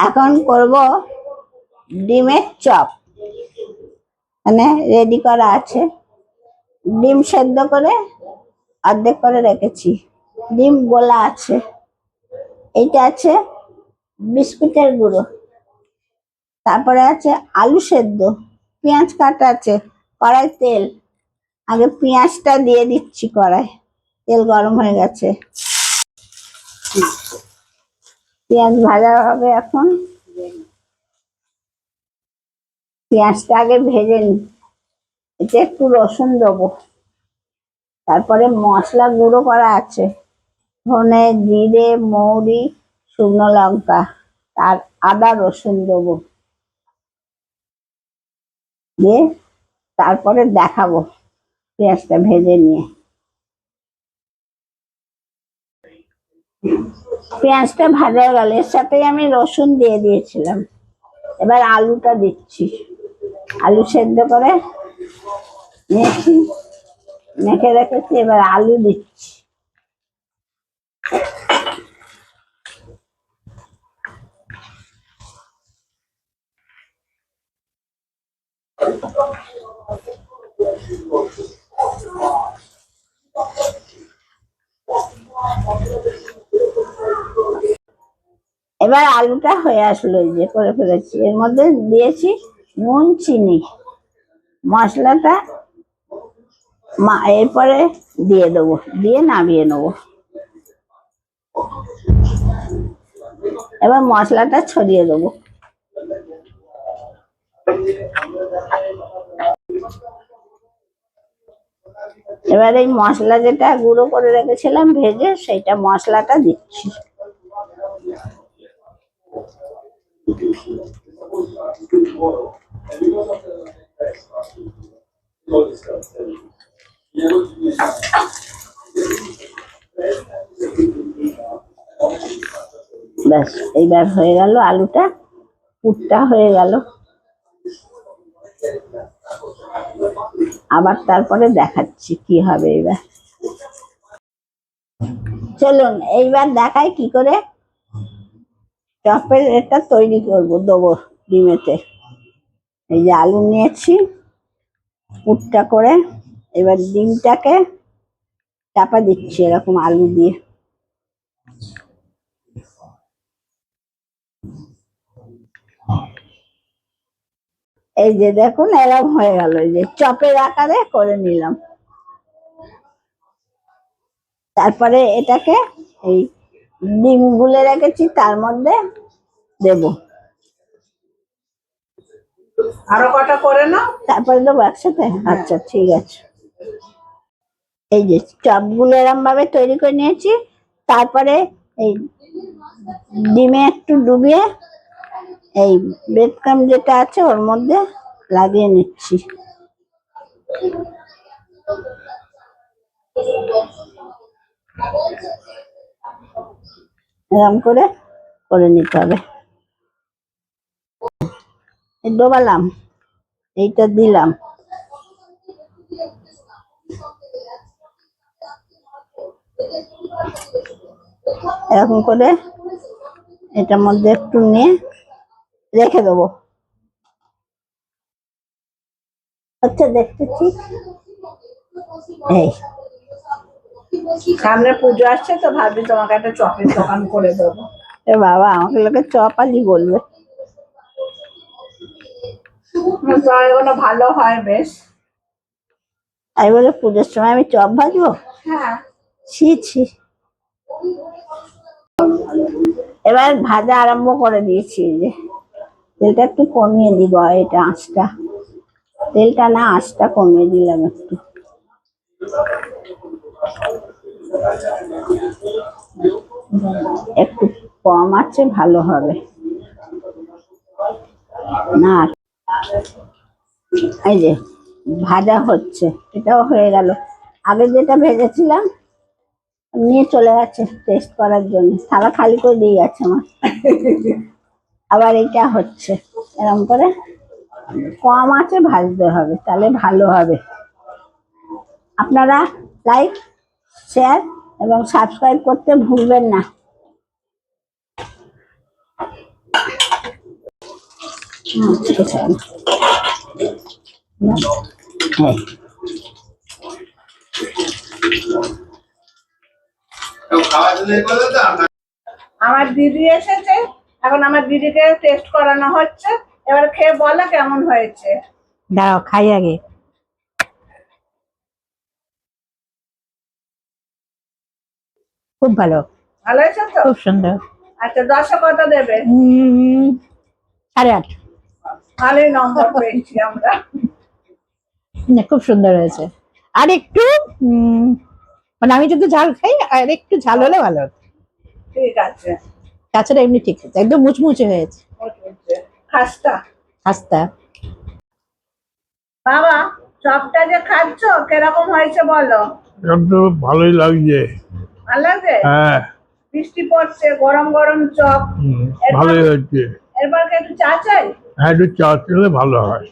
এখন করব ডিমের চপ। মানে রেডি করা আছে, ডিম সেদ্ধ করে অর্ধেক করে রেখেছি, ডিম গোলা আছে, এইটা আছে বিস্কুটের গুঁড়ো, তারপরে আছে আলু সেদ্ধ, পেঁয়াজ কাটা আছে, কড়াই তেল। আগে পেঁয়াজটা দিয়ে দিচ্ছি কড়াই, তেল গরম হয়ে গেছে, পেঁয়াজ ভাজা হবে। এখন পেঁয়াজটা আগে ভেজে নি, এতে একটু রসুন দেবো, তারপরে মশলা গুঁড়ো করা আছে, ধনে জিরে মৌরি শুকনো লঙ্কা আর আদা রসুন দেবো, দিয়ে তারপরে দেখাবো পেঁয়াজটা ভেজে নিয়ে। পেঁয়াজটা ভাজা গেল, এর সাথে আমি রসুন দিয়ে দিয়েছিলাম। এবার আলুটা দিচ্ছি, আলু সেদ্ধ করে নিয়েছি, মেখে রেখেছি, এবার আলু দিচ্ছি। এবার আলুটা হয়ে আসলো, এই যে করে ফেলেছি, এর মধ্যে দিয়েছি নুন চিনি, মশলাটা এরপরে দিয়ে দেবো, দিয়ে নামিয়ে নেবো। এবার মশলাটা ছড়িয়ে দেবো। এবার এই মশলা যেটা গুঁড়ো করে রেখেছিলাম ভেজে, সেইটা মশলাটা দিচ্ছি। ব্যাস, এইবার হয়ে গেল আলুটা, পুরটা হয়ে গেল। আবার তারপরে দেখাচ্ছি কি হবে। এবার চলুন এইবার দেখাই কি করে চপের এটা তৈরি করবো, দেবো ডিমেতে। এই যে আলু নিয়েছি পুরটা করে, এবার ডিমটাকে চাপা দিচ্ছি এরকম আলু দিয়ে। এই যে দেখুন এরকম হয়ে গেল, এই যে চপের আকারে করে নিলাম। তারপরে এটাকে এই ডিম গুলে রেখেছি তার মধ্যে দেব। আরো কটা করে নাও, তারপরে দেবো একসাথে। আচ্ছা ঠিক আছে। এই যে চপগুলো এরকম ভাবে তৈরি করে নিয়েছি, তারপরে এই ডিমে একটু ডুবিয়ে এই ব্রেড ক্রাম্ব যেটা আছে ওর মধ্যে লাগিয়ে নিচ্ছি। এরকম করে করে নিতে হবে। ডোবালাম, এইটা দিলাম, এরকম করে এটার মধ্যে একটু নিয়ে রেখে দেবো। আচ্ছা দেখতেছি, এই সামনে পুজো আসছে তো ভাবছি তোমাকে একটা চপের দোকান করে দেবো। এ বাবা, আমাকে লোকে চপালি বলবে। এগুলো ভালো হয় বেশ। আমি বলে পুজোর সময় আমি চপ ভাজবো? হ্যাঁ, ছি ছি। এবার ভাজা আরম্ভ করে দিয়েছি, যে তেলটা একটু কমিয়ে দিব, এটা আঁচটা, তেলটা না আঁচটা কমিয়ে দিলাম একটু। একটু কম আছে ভালো হবে না। এই যে ভাজা হচ্ছে, এটাও হয়ে গেল। আগে যেটা ভেজেছিলাম নিয়ে চলে গেছে টেস্ট করার জন্য, থালা খালি করে দিয়ে গেছে আমার। আবার এটা হচ্ছে, এরকম করে কম আছে ভাজতে হবে, তাহলে ভালো হবে। আপনারা লাইক শেয়ার এবং সাবস্ক্রাইব করতে ভুলবেন না। ঠিক আছে। এই, আমার দিদি এসেছে, এখন আমার দিদিকে টেস্ট করানো হচ্ছে, এবার খেয়ে বলো কেমন হয়েছে। দাঁড়াও খাই আগে। খুব ভালো, ভালো হয়েছে তো? খুব সুন্দর। আচ্ছা, 10-এ কত দেবে? 8.5। ভালোই নম্বর পেয়েছি আমরা। না, খুব সুন্দর হয়েছে। আর একটু মানে আমি যদি ঝাল খাই আর একটু ঝাল হলে ভালো হতো। ঠিক আছে। তাছাড়া এমনি ঠিক আছে, একদম মুচমুচে হয়েছে, হচ্ছে খাস্তা। খাস্তা। বাবা, চপটা যে খাচ্ছ কিরকম হয়েছে বলো? তো ভালোই লাগছে। ভালো লাগছে? হ্যাঁ, বৃষ্টি পড়ছে, গরম গরম চপ। ভালোই হচ্ছে। এরপর কি একটু চা চাই? হ্যাঁ, একটু চা খেলে ভালো হয়।